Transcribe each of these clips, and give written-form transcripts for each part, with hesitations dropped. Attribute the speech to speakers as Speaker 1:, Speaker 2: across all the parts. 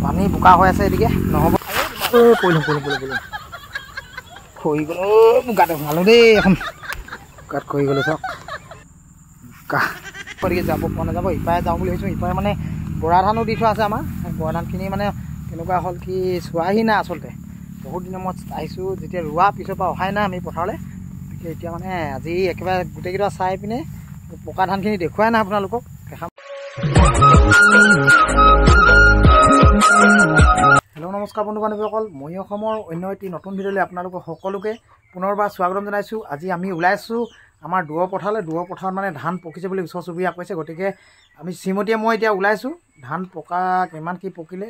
Speaker 1: পানী বোকা হৈ আছে এদিকে নহ'ব পৰিলোঁ খৰি গ'লো বোকাতে সোমালোঁ দেই এখন বোকাত খৰি গ'লোঁ চাওক বোকা গতিকে যাব পৰা নাযাব ইপাৰে যাওঁ বুলি ভাবিছোঁ ইপাৰে মানে বৰা ধানো দি থোৱা আছে আমাৰ বৰা ধানখিনি মানে কেনেকুৱা হ'ল কি চোৱাহি নাই আচলতে বহুত দিনৰ মূৰত আহিছোঁ যেতিয়া ৰোৱা পিছৰ পৰা অহাই নাই আমি পথাৰলৈ গতিকে এতিয়া মানে আজি একেবাৰে গোটেইকেইটা চাই পিনে পকা ধানখিনি দেখুৱাই নাই আপোনালোকক দেখাম। হেল্ল' নমস্কাৰ বন্ধু বান্ধৱীসকল মই অসমৰ অন্য এটি নতুন ভিডিঅ'লৈ আপোনালোকক সকলোকে পুনৰবাৰ স্বাগতম জনাইছোঁ। আজি আমি ওলাইছোঁ আমাৰ দূৰৰ পথাৰলৈ দূৰৰ পথাৰত মানে ধান পকিছে বুলি ওচৰ চুবুৰীয়া কৈছে গতিকে আমি শ্ৰীমতীয়ে মই এতিয়া ওলাইছোঁ ধান পকা কিমান কি পকিলে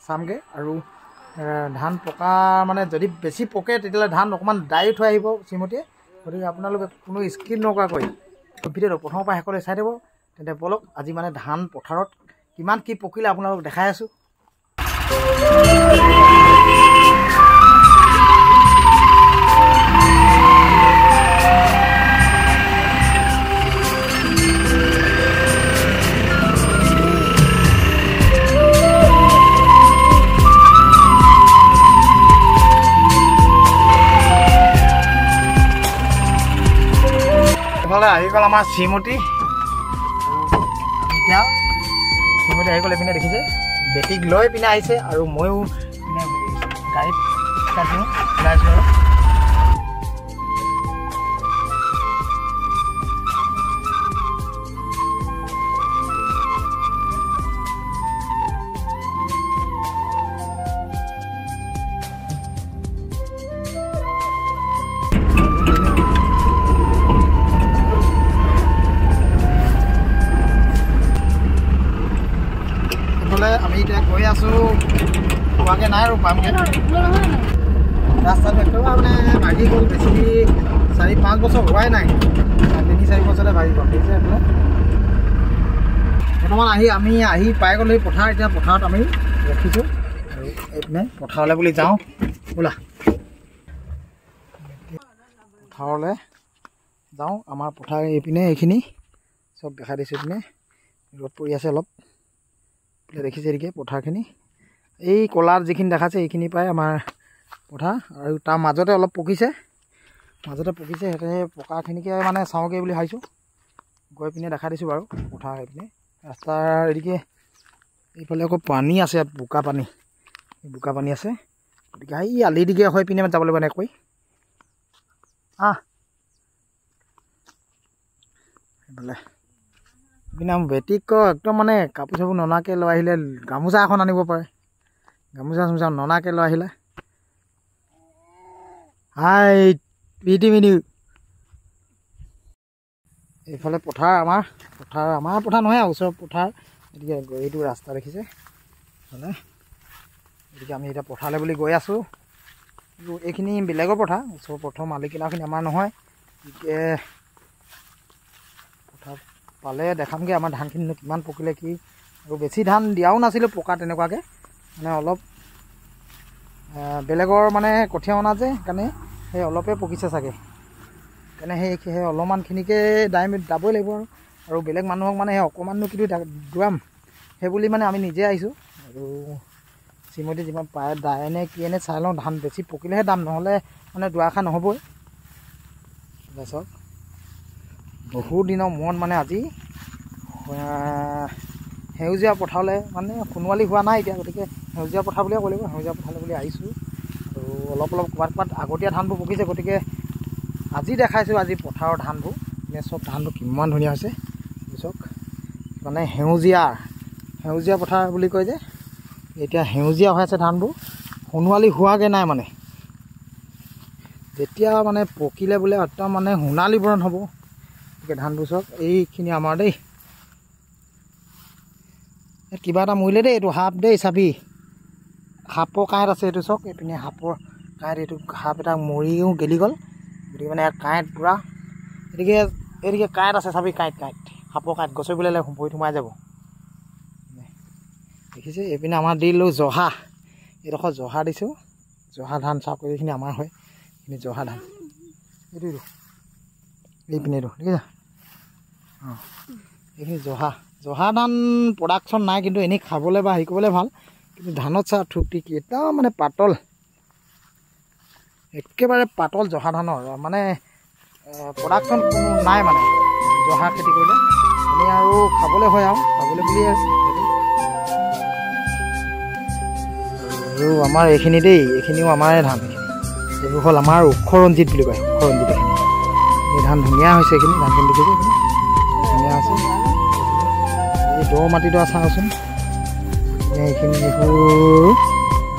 Speaker 1: চামগৈ আৰু ধান পকা মানে যদি বেছি পকে তেতিয়াহ'লে ধান অকণমান দাই থৈ আহিব শ্ৰীমতীয়ে গতিকে আপোনালোকে কোনো স্কিপ নকৰাকৈ ভিডিঅ'টো প্ৰথমৰ পৰা শেষলৈ চাই দিব তেন্তে বলক আজি মানে ধান পথাৰত কিমান কি পকিলে আপোনালোকক দেখাই আছোঁ। আহি গ'ল আমাৰ শ্ৰীমতী এতিয়া শ্ৰীমতী আহি গ'ল এইপিনে দেখিছে বেটিক লৈ পিনে আহিছে আৰু ময়ো পিনে গাড়ীত দিওঁ ওলাইছোঁ আৰু আমি এতিয়া গৈ আছোঁ পোৱাকৈ নাই আৰু পামগৈ ৰাস্তাটো একেবাৰে মানে ভাগি গ'ল বেছি 4-5 বছৰ হোৱাই নাই 3-4 বছৰতে ভাগি গ'ল দেখিছে এইফালে বৰ্তমান আমি আহি পাই গ'লো সেই পথাৰ এতিয়া পথাৰত আমি ৰখিছোঁ আৰু এইপিনে পথাৰলৈ বুলি যাওঁ বোলা পথাৰলৈ যাওঁ আমাৰ পথাৰ এইপিনে এইখিনি চব দেখাই দিছোঁ এইপিনে ৰ'দ পৰি আছে অলপ দেখিছে এদিকে পথাৰখিনি এই কলাৰ যিখিনি দেখাইছে এইখিনি পাই আমাৰ পথাৰ আৰু তাৰ মাজতে অলপ পকিছে সিহঁতে পকাখিনিকে মানে চাওঁগৈ বুলি ভাবিছোঁ গৈ পিনে দেখাই দিছোঁ বাৰু পথাৰ এইপিনে ৰাস্তাৰ এদিকে এইফালে আকৌ পানী আছে বোকা পানী আছে গতিকে এই আলি দিকে হৈ পিনে যাব লাগিব এনেকৈ এইফালে বিনা বেটিক একদম মানে কাপোৰ চাপোৰ ননাকৈ লৈ আহিলে গামোচা এখন আনিব পাৰে গামোচা ননাকৈ লৈ আহিলে হাই পিটিমিনি এইফালে পথাৰ আমাৰ পথাৰ নহয় ওচৰৰ পথাৰ গতিকে এইটো ৰাস্তা দেখিছে মানে গতিকে আমি এতিয়া পথাৰলৈ বুলি গৈ আছোঁ এইখিনি বেলেগৰ পথাৰ ওচৰৰ প্ৰথম মালিকিনাখিনি আমাৰ নহয় গতিকে পথাৰ পালে দেখামগৈ আমাৰ ধানখিনি কিমান পকিলে কি আৰু বেছি ধান দিয়াও নাছিলোঁ পকা তেনেকুৱাকৈ মানে অলপ বেলেগৰ মানে কঠীয়া অনা যে সেইকাৰণে সেই অলপে পকিছে চাগে সেইকাৰণে সেই অলপমানখিনিকে দাবই লাগিব আৰু বেলেগ মানুহক মানে সেই অকণমাননো কিন্তু দোৱাম সেই বুলি মানে আমি নিজে আহিছোঁ আৰু শ্ৰীমতী যিমান পায় দায় নে কি এনে চাই লওঁ ধান বেছি পকিলেহে দাম নহ'লে মানে দুআষাৰ নহ'বই তাৰপিছত বহুত দিনৰ মূৰত মানে আজি সেউজীয়া পথাৰলৈ মানে সোণোৱালী হোৱা নাই এতিয়া গতিকে সেউজীয়া পথাৰ বুলিয়ে ক'ব লাগিব সেউজীয়া পথাৰলৈ বুলি আহিছোঁ আৰু অলপ ক'ৰবাত আগতীয়া ধানবোৰ পকিছে গতিকে আজি দেখাইছোঁ আজি পথাৰৰ ধানবোৰ এনে চব ধানবোৰ কিমান ধুনীয়া হৈছে চাওক মানে সেউজীয়া পথাৰ বুলি কয় যে এতিয়া সেউজীয়া হৈ আছে ধানবোৰ সোণোৱালী হোৱাগৈ নাই মানে যেতিয়া মানে পকিলে বোলে একদম মানে সোণালী বৰণ হ'ব গতিকে ধানবোৰ চাওক এইখিনি আমাৰ দেই কিবা এটা মৰিলে দেই এইটো সাপ দেই চাবি সাপৰ কাঁইট আছে এইটো চাওক এইপিনে সাপৰ কাঁইট এইটো সাপ এটা মৰিও গেলি গ'ল গতিকে মানে ইয়াত কাঁইট পূৰা এইদিকে কাঁইট আছে চাবি কাঁইট সাপৰ কাঁইট গছৰ বোলে ভৰিত সোমাই যাব দেখিছে এইপিনে আমাৰ দিলোঁ জহা এইডোখৰ জহা দিছোঁ জহা ধান চাওক এইখিনি আমাৰ হয় এইখিনি জহা ধান এইটো এইপিনে এইটো দেখিছা এইখিনি জহা ধান প্ৰডাকশ্যন নাই কিন্তু এনেই খাবলৈ বা হেৰি কৰিবলৈ ভাল কিন্তু ধানত চা ঠুকটি কি একদম মানে পাতল, একেবাৰে পাতল জহা ধানৰ মানে প্ৰডাকশ্যন কোনো নাই মানে জহা খেতি কৰিলে এনেই আৰু খাবলৈ হয় আৰু খাবলৈ বুলিয়ে। আৰু আমাৰ এইখিনি দেই, এইখিনিও আমাৰে ধান, এইবোৰ হ'ল আমাৰ ওখ ৰঞ্জিত বুলি কয়, ওখ ৰঞ্জিত এইখিনি। এই ধান ধুনীয়া হৈছে, এইখিনি ধানখিনি দেখিছে ধুনীয়া হৈছে। এই দ মাটিডৰা চাওঁচোন, এইখিনি এইবোৰ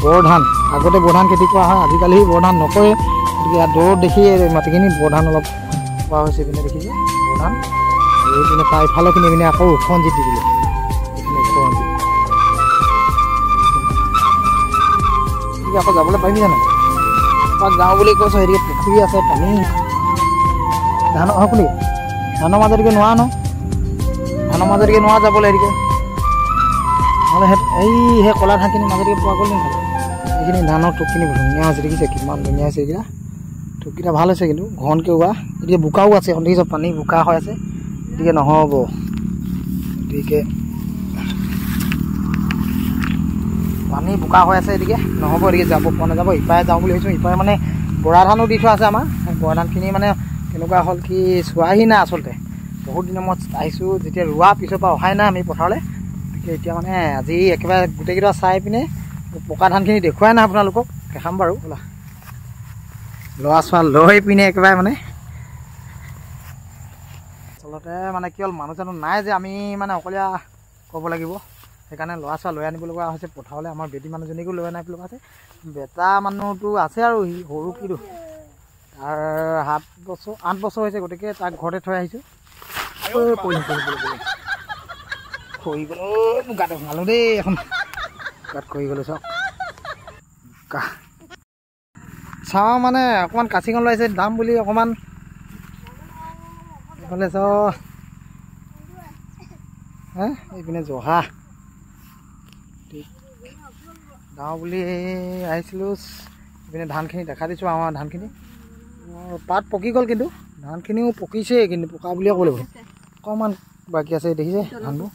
Speaker 1: বৰধান। আগতে বৰধান খেতি কৰা হয়, আজিকালি বৰধান নকৰে, গতিকে ইয়াত দৌৰত দেখি মাটিখিনি বৰধান অলপ পোৱা হৈছে। এইপিনে দেখিছে বৰধান, আৰু এইপিনে তাৰ ইফালেখিনি পিনে আকৌ ওখ ৰঞ্জিত দি দিলে, এইখিনি ওখ ৰঞ্জিত। আকৌ যাবলৈ পাৰিবি জানো? তাক যাওঁ বুলি কৈছোঁ, হেৰি পুখুৰী আছে, পানী ধানৰ শুনি ধানৰ মাজেদিকে নোৱাৰা ন, ধানৰ মাজেদিকে নোৱাৰা যাবলৈ হেৰিকে, নহ'লে সেই কলা ধানখিনি মাজেদিকে পোৱা গ'ল নেকি? এইখিনি ধানৰ ঠোকখিনি ধুনীয়া হৈছে, দেখিছে কিমান ধুনীয়া হৈছে। এইকেইটা ঠোককেইটা ভাল হৈছে, কিন্তু ঘনকৈ হোৱা। এতিয়া বোকাও আছে, দেখিছ পানী বোকা হৈ আছে, গতিকে নহ'ব। গতিকে পানী বোকা হৈ আছে, এদিকে নহ'ব, এদিকে যাব পৰা নাযাব। ইপাৰে যাওঁ বুলি ভাবিছোঁ, ইপাৰে মানে বৰা ধানো দি থোৱা আছে আমাৰ। বৰা ধানখিনি মানে কেনেকুৱা হ'ল কি চোৱাহি নাই আচলতে, বহুত দিনৰ মূৰত আহিছোঁ, যেতিয়া ৰোৱা পিছৰ পৰা অহাই নাই আমি পথাৰলৈ। গতিকে এতিয়া মানে আজি একেবাৰে গোটেইকেইটা চাই পিনে পকা ধানখিনি দেখুৱাই নাই আপোনালোকক, দেখাম বাৰু ব'লা। ল'ৰা ছোৱালী লৈ পিনে একেবাৰে মানে আচলতে মানে কি হ'ল, মানুহ চানুহ নাই যে, আমি মানে অকলীয়া ক'ব লাগিব, সেইকাৰণে ল'ৰা ছোৱালী লৈ আনিব লগা হৈছে পথাৰলৈ। আমাৰ বেটী মানুহজনীকো লৈ আনিব লগা আছে। বেটা মানুহটো আছে আৰু সি সৰু কিটো, তাৰ 8 বছৰ হৈছে, গতিকে তাক ঘৰতে থৈ আহিছোঁ। খৰি গ'লো গাতে সোমালোঁ দেই, এখন গাত খৰি গ'লোঁ চাওক। চাওঁ মানে অকণমান কাচিখন ওলাইছে দাম বুলি অকণমান এইফালে চাওঁ, এইপিনে জহা গাঁও বুলি আহিছিলোঁ। এইপিনে ধানখিনি দেখা দিছোঁ, আমাৰ ধানখিনি পাত পকি গ'ল, কিন্তু ধানখিনিও পকিছেই, কিন্তু পকা বুলিয়ে ক'ব লাগিব। অকণমান বাকী আছে, দেখিছে ধানবোৰ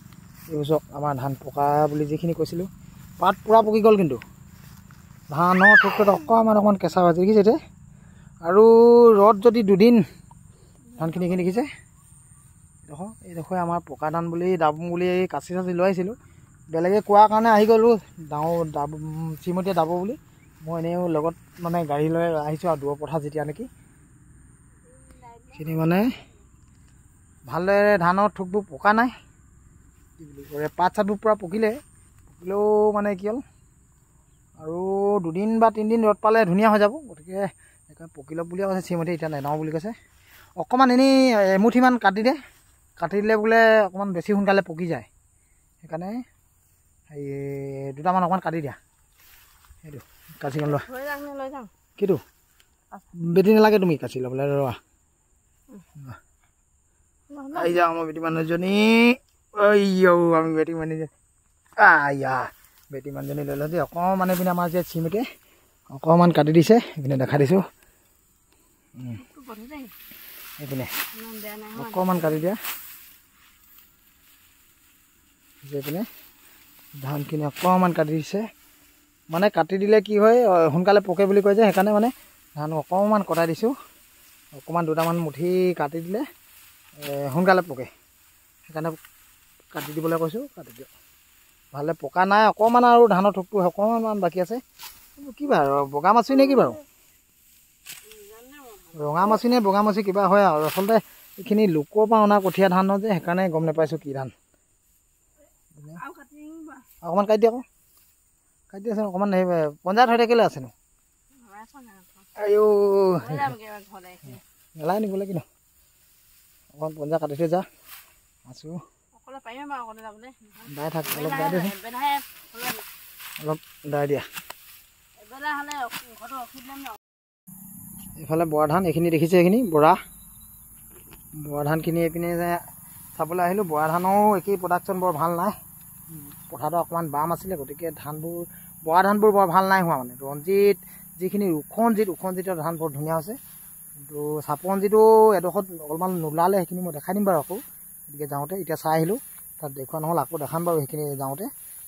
Speaker 1: এইবোৰ চাওক। আমাৰ ধান পকা বুলি যিখিনি কৈছিলোঁ, পাত পূৰা পকি গ'ল, কিন্তু ধানৰ ঠোকটোত অকণমান কেঁচা হৈ আছে, দেখিছে এতিয়া। আৰু ৰ'দ যদি দুদিন ধানখিনি এইখিনি দেখিছে, এইডোখৰ আমাৰ পকা ধান বুলি দাব বুলি কাচি চাচি লৈ আহিছিলোঁ। বেলেগে কোৱাৰ কাৰণে আহি গ'লোঁ, দাব চিমতীয়া দাব বুলি। মই এনেও লগত মানে গাড়ী লৈ আহিছোঁ, আৰু দূৰৰ পথাৰ যেতিয়া নেকি সেইখিনি মানে ভালদৰে ধানৰ ঠোকবোৰ পকা নাই, কি বুলি কয় পাত চাতবোৰ পূৰা পকিলেও মানে কি হ'ল, আৰু 2 দিন বা 3 দিন ৰ'দ পালে ধুনীয়া হৈ যাব। গতিকে সেইকাৰণে পকি লওক বুলিয়ে কৈছে, চিমতি এতিয়া নেদাওঁ বুলি কৈছে। অকণমান এনেই এমুঠিমান কাটি দিলে বোলে অকণমান বেছি সোনকালে পকি যায়, সেইকাৰণে এই 2টামান অকণমান কাটি দিয়া। সেইটো কাচিখন লোৱা, কিটো বেটি নালাগে, তুমি কাচি ল'বলৈ ৰোৱা। আহি যাওঁ মই বেটি মানুহজনী, আমি বেটি মানুহজনী বেটি মানুহজনী লৈ লওঁ দেই। অকণমান এইপিনে আমাৰ যে চিমতে অকণমান কাটি দিছে, এইপিনে দেখা দিছোঁ, এইপিনে অকণমান কাটি দিয়া। এইপিনে ধানখিনি অকণমান কাটি দিছে, মানে কাটি দিলে কি হয় সোনকালে পকে বুলি কয় যে, সেইকাৰণে মানে ধান অকণমান কটাই দিছোঁ। অকণমান 2টামান মুঠি কাটি দিলে সোনকালে পকে, সেইকাৰণে কাটি দিবলৈ কৈছোঁ। কাটি দিয়ক, ভালে পকা নাই অকণমান, আৰু ধানৰ ঠোকটো অকণমান বাকী আছে। কি বাৰু বগা মাছি নে কি বাৰু, ৰঙা মাছি নে বগা মাছি কিবা হয় আৰু। আচলতে এইখিনি লোকৰ পৰা অনা কঠীয়া ধানৰ যে, সেইকাৰণে গম নাপাইছোঁ কি ধান। অকণমান কাটি দিয়া, আকৌ কাটি দিয়াচোন অকণমান। সেই পঞ্চায়ত হৈ থাকিলে আছেনো, মেলাই নিবলৈ কিনো অকণমান পঞ্চায়ত কাটি থৈ যা আছোঁ। দাই থাক, অলপ দাই দিয়াচোন, অলপ দাই দিয়া। এইফালে বৰা ধান, এইখিনি দেখিছে, এইখিনি বৰা ধানখিনি এইপিনে চাবলৈ আহিলোঁ। বৰা ধানৰো একেই প্ৰডাকশ্যন বৰ ভাল নাই, পথাৰটো অকণমান বাম আছিলে, গতিকে বৰা ধানবোৰ বৰ ভাল নাই হোৱা। মানে ৰঞ্জিত যিখিনি ওখঞ্জিতৰ ধান বৰ ধুনীয়া হৈছে, কিন্তু চাপৰঞ্জিতো এডোখৰত অলপমান নোলালে, সেইখিনি মই দেখাই দিম বাৰু আকৌ। গতিকে যাওঁতে এতিয়া চাই আহিলোঁ, তাত দেখুওৱা নহ'ল, আকৌ দেখাম বাৰু সেইখিনি যাওঁতে।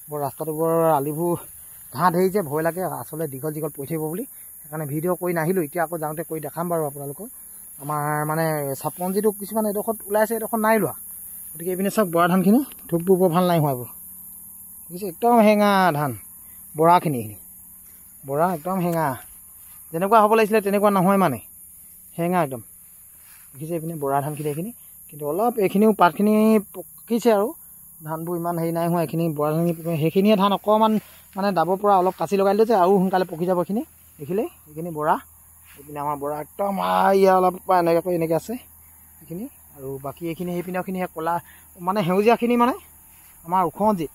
Speaker 1: বৰ ৰাস্তাটো বৰ আলিবোৰ ঘাঁহ ধৰিছে ভয় লাগে আচলতে দীঘল দীঘল পৰি থাকিব বুলি সেইকাৰণে ভিডিঅ' কৰি নাহিলোঁ এতিয়া আকৌ যাওঁতে কৰি দেখাম বাৰু আপোনালোকক আমাৰ মানে চাপঞ্জিটো কিছুমান এডোখৰত ওলাইছে এডোখৰত নাই ওলোৱা গতিকে এইপিনে চাওক বৰা ধানখিনি থোকবোৰ বৰ ভাল নাই হোৱা এইবোৰ দেখিছে একদম হেঙা ধান বৰাখিনি বৰা একদম হেঙা যেনেকুৱা হ'ব লাগিছিলে তেনেকুৱা নহয় মানে হেঙা একদম দেখিছে এইপিনে বৰা ধানখিনি এইখিনি কিন্তু অলপ এইখিনিও পাতখিনি পকিছে আৰু ধানবোৰ ইমান হেৰি নাই হোৱা এইখিনি বৰা ধানখিনি সেইখিনিয়ে ধান অকণমান মানে ডাবৰ পৰা অলপ কাচি লগাই দিলোঁ যে আৰু সোনকালে পকি যাব এইখিনি দেখিলে এইখিনি বৰা এইপিনে আমাৰ বৰা একদম ইয়াৰ অলপ এনেকৈ এনেকৈ আছে এইখিনি আৰু বাকী এইখিনি সেইপিনেখিনিহে ক'লা মানে সেউজীয়াখিনি মানে আমাৰ ওখৰঞ্জিত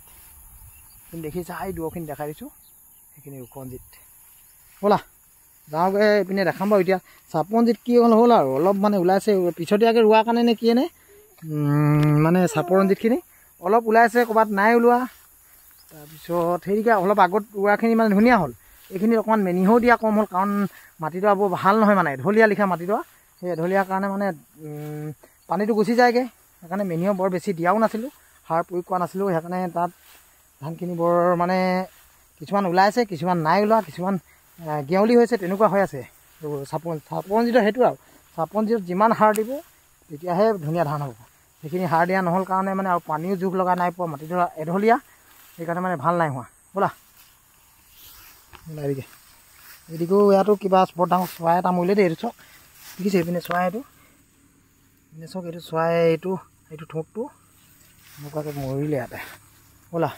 Speaker 1: কিন্তু দেখিছে এই দূৰখিনি দেখাই দিছোঁ সেইখিনি ওখৰঞ্জিত ব'লা যাওঁগৈ এইপিনে দেখাম বাৰু এতিয়া চাপৰঞ্জিত কি হ'ল আৰু অলপ মানে ওলাইছে পিছতীয়াকৈ ৰোৱাৰ কাৰণে নে কিয়ে নে মানে চাপৰঞ্জিতখিনি অলপ ওলাইছে ক'ৰবাত নাই ওলোৱা তাৰপিছত সেইকৈ অলপ আগত ৰোৱাখিনি মানে ধুনীয়া হ'ল এইখিনি অকণমান মেনিহও দিয়া কম হ'ল কাৰণ মাটিডৰা বৰ ভাল নহয় মানে এঢলীয়া লিখা মাটিডৰা সেই এঢলীয়াৰ কাৰণে মানে পানীটো গুচি যায়গৈ সেইকাৰণে মেনিহ বৰ বেছি দিয়াও নাছিলোঁ সাৰ প্ৰয়োগ কৰা নাছিলোঁ সেইকাৰণে তাত ধানখিনি বৰ মানে কিছুমান ওলাইছে কিছুমান নাই ওলোৱা কিছুমান গেউলি হৈছে তেনেকুৱা হৈ আছে চাপৰঞ্জিত সেইটো আৰু চাপৰঞ্জিত যিমান সাৰ দিব তেতিয়াহে ধুনীয়া ধান হ'ব সেইখিনি সাৰ দিয়া নহ'ল কাৰণে মানে আৰু পানীও জোখ লগা নাই পোৱা মাটিডৰা এঢলীয়া সেইকাৰণে মানে ভাল নাই হোৱা ব'লা এদিকে এদিকেও ইয়াতো কিবা বৰ ডাঙৰ চৰাই এটা মৰিলে দেই এইটো চাওক দেখিছে এইপিনে চৰাই এইটো এইপিনে চাওক এইটো চৰাই এইটো ঠোঁটটো এনেকুৱাকৈ মৰিলে ইয়াতে ব'লা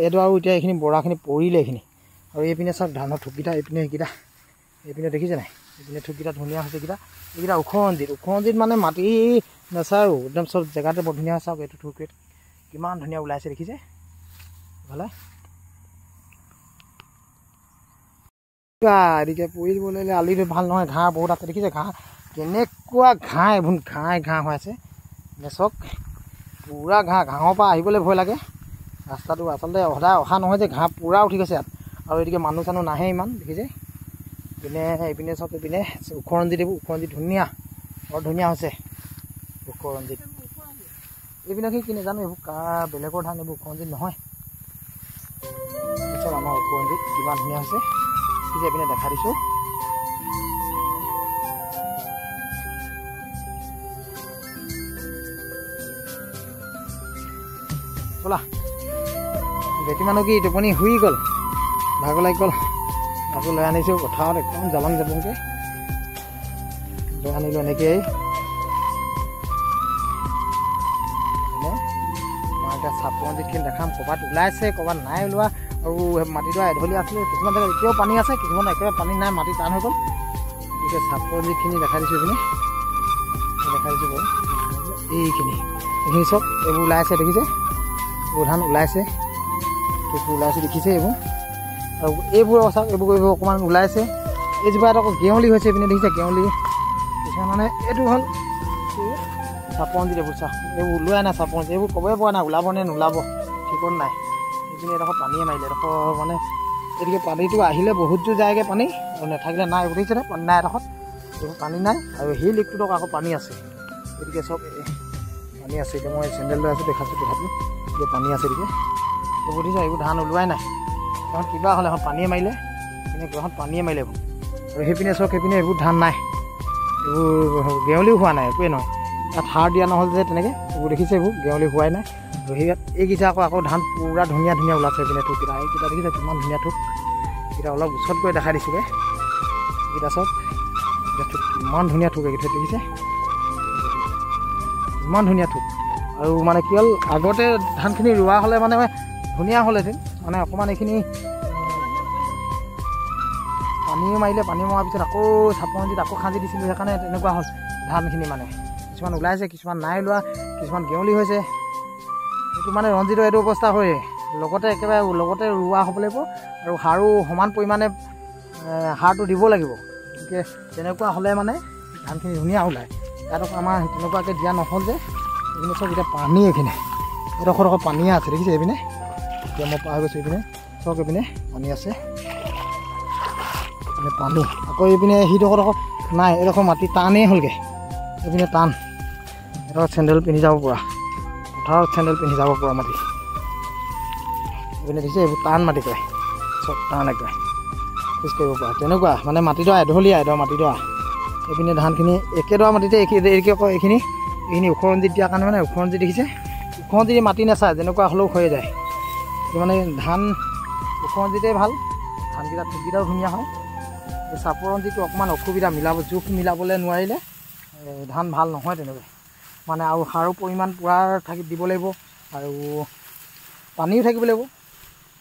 Speaker 1: এইটো আৰু এতিয়া এইখিনি বৰাখিনি পৰিলে এইখিনি আৰু এইপিনে চাওক ধানৰ থোককেইটা এইপিনে এইপিনে দেখিছে নাই এইপিনে থোককেইটা ধুনীয়া হৈছে এইকেইটা ওখৰঞ্জিত মানে মাটি নেচাৰো একদম চব জেগাতে বৰ ধুনীয়া চাওক এইটো থোককেইট কিমান ধুনীয়া ওলাইছে দেখিছে ভালে এদিকে পৰি দিবলৈ আলিটো ভাল নহয় ঘাঁহ বহুত আছে দেখিছে ঘাঁহ কেনেকুৱা ঘাঁহ এইবোৰ ঘাঁহ হৈ আছে নেচক পূৰা ঘাঁহৰ পৰা আহিবলৈ ভয় লাগে ৰাস্তাটো আচলতে সদায় অহা নহয় যে ঘাঁহ পূৰা উঠি গৈছে ইয়াত আৰু এদিকে মানুহ চানুহ নাহে ইমান দেখিছে এইপিনে চব এইপিনে ওখৰঞ্জিত এইবোৰ ওখৰঞ্জিত ধুনীয়া বৰ ধুনীয়া হৈছে ওখৰঞ্জিত এইপিনে কি নাজানো এইবোৰ বেলেগৰ ধান এইবোৰ ওখৰঞ্জিত নহয় চব আমাৰ ওখৰঞ্জিত কিমান ধুনীয়া হৈছে ঠিক এইপিনে দেখা দিছোঁ ব'লা বেটি মানুহ কি টোপনি শুই গ'ল ভাগৰ লাগি গ'ল আকৌ লৈ আনিছোঁ পথাৰত একদম জাবংকৈ লৈ আনিলোঁ এনেকৈয়ে মই এতিয়া চাপৰঞ্জিতখিনি দেখাম ক'ৰবাত ওলাইছে ক'ৰবাত নাই ওলোৱা আৰু মাটিডৰা এঢলীয়া আছিলে কিছুমান জেগাত এতিয়াও পানী আছে কিছুমান একেবাৰে পানী নাই মাটি টান হৈ গ'ল গতিকে চাপৰঞ্জিতখিনি দেখাই দিছোঁ এইপিনে দেখাই দিছোঁ বাৰু এইখিনি চব এইবোৰ ওলাইছে দেখিছে এইবোৰ ধান ওলাইছে দেখিছে এইবোৰ আৰু এইবোৰ চাওক এইবোৰ অকণমান ওলাইছে এইজোপা আকৌ গেউলি হৈছে এইপিনে দেখিছে গেউলি কিছুমান মানে এইটো হ'ল চাপৰঞ্জিত এইবোৰ চাওক এইবোৰ ওলোৱাই নাই চাপৰঞ্জিত এইবোৰ ক'বই পৰা নাই ওলাব নে নোলাব ঠিকত নাই এইপিনে এডোখৰ পানীয়ে মাৰিলে এডোখৰ মানে এদিকে পানীটো আহিলে বহুত জোৰ যায়গৈ পানী আৰু নাথাকিলে নাই উঠিছেনে পানী নাই এডোখৰত এইবোৰ পানী নাই আৰু সেই লিকটোত আকৌ পানী আছে গতিকে চব পানী আছে এতিয়া মই চেণ্ডেল লৈ আছোঁ দেখাইছোঁ তথাপিও এতিয়া পানী আছে গতিকে এইবোৰ দেখিছে এইবোৰ ধান ওলোৱাই নাই এখন কিবা হ'লে এখন পানীয়ে মাৰিলে এইপিনে এখন পানীয়ে মাৰিলে এইবোৰ আৰু সেইপিনে চক সেইপিনে এইবোৰ ধান নাই এইবোৰ গেউলিও হোৱা নাই একোৱেই নহয় তাত সাৰ দিয়া নহ'ল যে তেনেকৈ এইবোৰ দেখিছে এইবোৰ গেউলি হোৱাই নাই আৰু সেই এইকেইটা আকৌ ধান পূৰা ধুনীয়া ওলাইছে এইপিনে থোককেইটা এইকেইটা দেখিছে কিমান ধুনীয়া থোক এইকেইটা অলপ ওচৰত গৈ দেখাই দিছোঁগৈ এইকেইটা চব এতিয়া থোক ইমান ধুনীয়া থোক এইকেইটা দেখিছে ইমান ধুনীয়া থোক আৰু মানে কি হ'ল আগতে ধানখিনি ৰোৱা হ'লে মানে ধুনীয়া হ'লহেঁতেন মানে অকণমান এইখিনি পানীও মাৰিলে পানী মৰাৰ পিছত আকৌ চাপৰঞ্জিত আকৌ খান্দি দিছিলোঁ সেইকাৰণে তেনেকুৱা হ'ল ধানখিনি মানে কিছুমান ওলাইছে কিছুমান নাই ওলোৱা কিছুমান গেউলি হৈছে এইটো মানে ৰঞ্জিতৰ এইটো অৱস্থা হয় লগতে একেবাৰে লগতে ৰোৱা হ'ব লাগিব আৰু সাৰো সমান পৰিমাণে সাৰটো দিব লাগিব গতিকে তেনেকুৱা হ'লে মানে ধানখিনি ধুনীয়া ওলায় ইয়াত আকৌ আমাৰ তেনেকুৱাকৈ দিয়া নহ'ল যে এইপিনে চব এতিয়া পানী এইখিনি এডোখৰ পানীয়ে আছে দেখিছে এইপিনে এতিয়া মই পাৰ গৈছোঁ এইপিনে চব এইপিনে পানী আছে পানী আকৌ এইপিনে সিডোখৰ নাই এডোখৰ মাটি টানেই হ'লগৈ এইপিনে টান এডোখৰ চেণ্ডেল পিন্ধি যাব পৰা পথাৰত চেণ্ডেল পিন্ধি যাব পৰা মাটি এইপিনে দেখিছে এইবোৰ টান মাটি কয় চব টান একেবাৰে খোজ কৰিব পৰা তেনেকুৱা মানে মাটিডৰা এঢলীয়া এডৰা মাটিডৰা এইপিনে ধানখিনি একেডৰা মাটিতে এইখিনি ওখ ৰঞ্জিত দিয়াৰ কাৰণে মানে ওখ ৰঞ্জিত দেখিছে ওখ ৰঞ্জিত মাটি নাচায় যেনেকুৱা হ'লেও হৈ যায় এইটো মানে ধান ওখ ৰঞ্জিতেই ভাল ধানকেইটা ঠোককেইটাও ধুনীয়া হয় চাপৰ ৰঞ্জিতটো অকণমান অসুবিধা জোখ মিলাবলৈ নোৱাৰিলে ধান ভাল নহয় তেনেকৈ মানে আৰু সাৰো পৰিমাণ পূৰা দিব লাগিব আৰু পানীও থাকিব লাগিব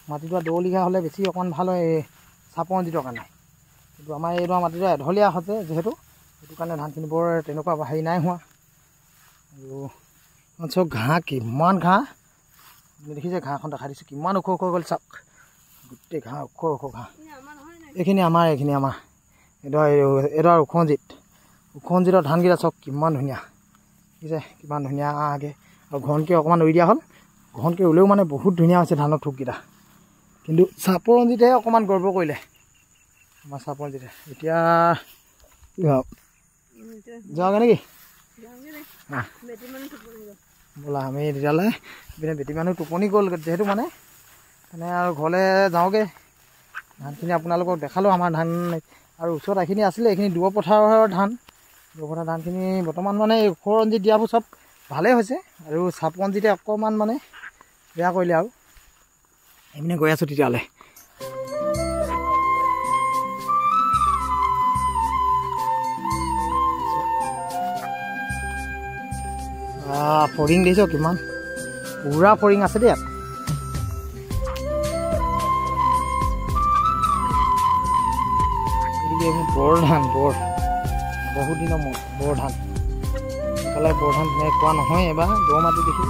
Speaker 1: মাটিডৰা দৌলিঘা হ'লে বেছি অকণমান ভাল হয় চাপৰ ৰঞ্জিতৰ কাৰণে কিন্তু আমাৰ এইডৰা মাটিডৰা এঢলীয়া হৈছে যিহেতু সেইটো কাৰণে ধানখিনি বৰ তেনেকুৱা হেৰি নাই হোৱা আৰু চব ঘাঁহ কিমান ঘাঁহ দেখিছে ঘাঁহখন দেখা দিছোঁ কিমান ওখ হৈ গ'ল চাওক গোটেই ঘাঁহ ওখ ঘাঁহ এইখিনি আমাৰ এইডৰা ওখ ৰঞ্জিতৰ ধানকেইটা চাওক কিমান ধুনীয়া দেখিছে কিমান ধুনীয়াকৈ আৰু ঘনকৈ অকণমান ৰুই দিয়া হ'ল ঘনকৈ ৰুলেও মানে বহুত ধুনীয়া হৈছে ধানৰ ঠোককেইটা কিন্তু চাপৰ ৰঞ্জিতেহে অকণমান গৰ্ব কৰিলে আমাৰ চাপৰ ৰঞ্জিতে এতিয়া কি ভাব যাওঁগৈ নেকি বোলা আমি তেতিয়াহ'লে এইপিনে বেটি মানুহ টোপনি গ'ল যিহেতু মানে আৰু ঘৰলৈ যাওঁগৈ ধানখিনি আপোনালোকক দেখালোঁ আমাৰ ধান আৰু ওচৰত এইখিনি আছিলে এইখিনি দূৰ পথাৰৰ ধানখিনি বৰ্তমান মানে ওখ ৰঞ্জিত দিয়াবোৰ চব ভালেই হৈছে আৰু চাপৰ ৰঞ্জিতে অকণমান মানে বেয়া কৰিলে আৰু এইপিনে গৈ আছোঁ তেতিয়াহ'লে ফৰিং দেখিছ কিমান পুৰা ফৰিং আছে দেই ইয়াত বৰ ধান বহুত দিনৰ মূৰত বৰ ধান সোনকালে বৰ ধান তেনেকৈ কোৱা নহয় এবাৰ দ মাটি দেখি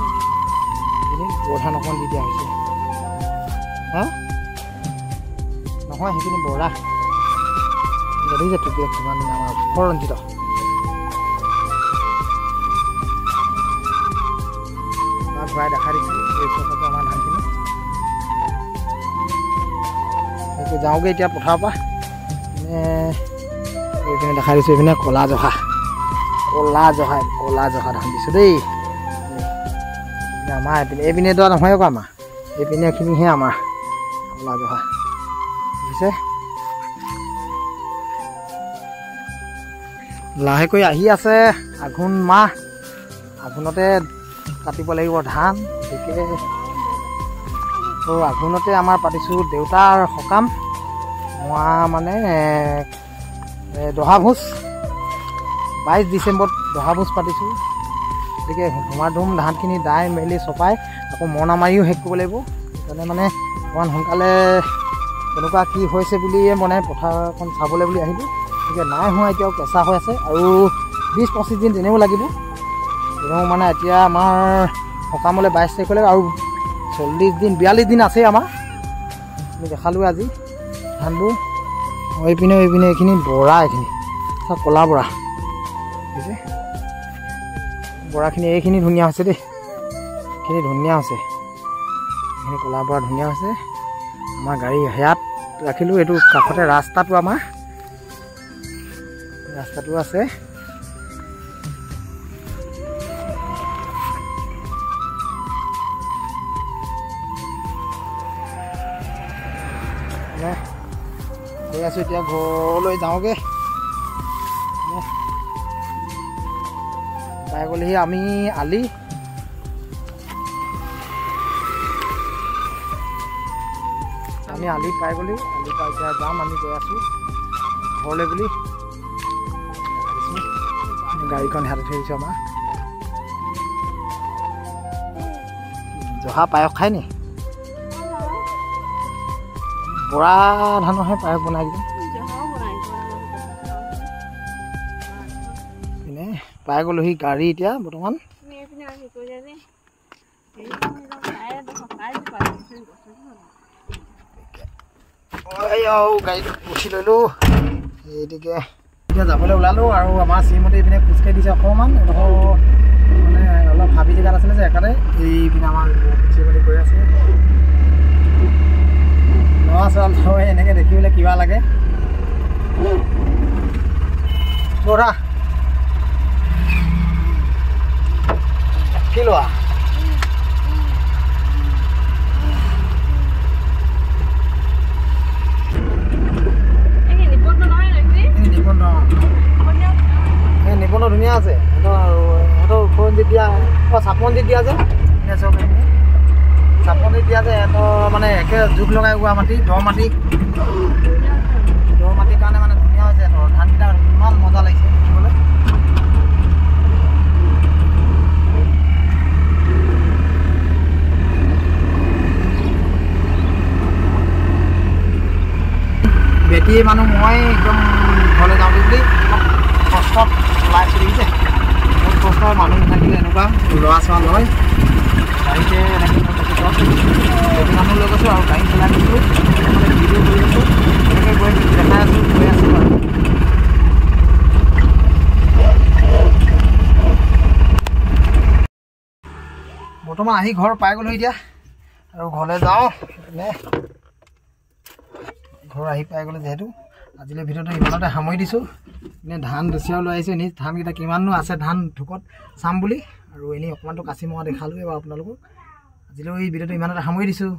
Speaker 1: বৰ ধান অকণমান দি দিয়া হৈছে হা নহয় সেইখিনি বৰা দেখিছে টুপিয়া কিমান আমাৰ ওখ ৰঞ্জিত ঘূৰাই দেখা দিছোঁ এই আমাৰ ধানখিনি যাওঁগৈ এতিয়া পথাৰৰ পৰা এইপিনে দেখা দিছোঁ এইপিনে ক'লা জহা ধান দিছোঁ দেই আমাৰ এইপিনেতো নহয় আকৌ আমাৰ এইপিনে এইখিনিহে আমাৰ ক'লা জহা দেখিছে লাহেকৈ আহি আছে আঘোণ মাহ আঘোণতে কাটিব লাগিব ধান গতিকে আঘোণতে আমাৰ পাতিছোঁ দেউতাৰ সকাম মই মানে দহা ভোজ 22 ডিচেম্বৰত দহা ভোজ পাতিছোঁ গতিকে ধুমাধুম ধানখিনি দাই মেলি চপাই আকৌ মৰণা মাৰিও শেষ কৰিব লাগিব সেইকাৰণে মানে অকণমান সোনকালে তেনেকুৱা কি হৈছে বুলিয়ে মানে পথাৰখন চাবলৈ বুলি আহিলোঁ গতিকে নাই হোৱা এতিয়াও কেঁচা হৈ আছে আৰু 20-25 দিন তেনেও লাগিব তেনেও মানে এতিয়া আমাৰ সকামলৈ 22 তাৰিখলৈ আৰু 42 দিন আছেই আমাৰ আমি দেখালোঁ আজি ধানবোৰ এইপিনে এইখিনি বৰা এইখিনি চব ক'লা বৰা বুজিছে বৰাখিনি এইখিনি ধুনীয়া হৈছে দেই এইখিনি ধুনীয়া হৈছে এইখিনি ক'লা বৰা ধুনীয়া হৈছে আমাৰ গাড়ী হেয়াত ৰাখিলোঁ এইটো কাষতে ৰাস্তাটো আমাৰ ৰাস্তাটো আছে গৈ আছোঁ এতিয়া ঘৰলৈ যাওঁগৈ পাই গ'লেহি আমি আলি পাই গ'লি আলি পাই এতিয়া যাম আমি গৈ আছোঁ ঘৰলৈ বুলি গাড়ীখন হাতে থৈ দিছোঁ আমাৰ জহা পায়স খাই নি বৰা ধানৰহে পায়স বনাই দিম পিনে পাই গ'লোহি গাড়ী এতিয়া বৰ্তমান গাড়ীত উঠি ল'লোঁ এইটিকে এতিয়া যাবলৈ ওলালোঁ আৰু আমাৰ শ্ৰীমতী এইপিনে খোজকাঢ়ি দিছে অকণমান মানে অলপ হাবি জেগাত আছিলে যে একাতে এইপিনে আমাৰ শ্ৰীমতী গৈ আছে ল'ৰা ছোৱালী এনেকৈ দেখিবলৈ কিবা লাগে বৰা কি লোৱা চাপমন্দিত দিয়া যে চব চাপমন্দিত দিয়া যে তো মানে একে জোখ লগাই উৱা মাটি দ মাটিৰ কাৰণে মানে ধুনীয়া হৈছে ধানকেইটা ইমান মজা লাগিছে দেখিবলৈ। বেটি মানুহ মই একদম ঘৰলৈ যাওঁতে বুলি কষ্টত চলাইছোঁ দেখিছে। বহুত কষ্ট মানুহ নাথাকিলে এনেকুৱা ল'ৰা ছোৱা লয় গাড়ীতে এনেকৈ বেটি মানুহ লৈ গৈছোঁ আৰু গাড়ী চলাই গৈছোঁ ভিডিঅ' কৰি আছোঁ এনেকৈ গৈ দেখাই আছোঁ গৈ আছোঁ আৰু বৰ্তমান আহি ঘৰ পাই গ'লোঁ এতিয়া আৰু ঘৰলৈ যাওঁ। ঘৰ আহি পাই গ'লে যিহেতু আজিলৈ ভিডিঅ'টো ইমানতে সামৰি দিছোঁ। এনেই ধান বেছিও লৈ আহিছোঁ এনেই ধানকেইটা কিমাননো আছে ধান ঢুকত চাম বুলি আৰু এনেই অকণমানটো কাচি মৰা দেখালোঁৱে বাৰু আপোনালোকক। আজিলৈ এই ভিডিঅ'টো ইমানতে সামৰি দিছোঁ।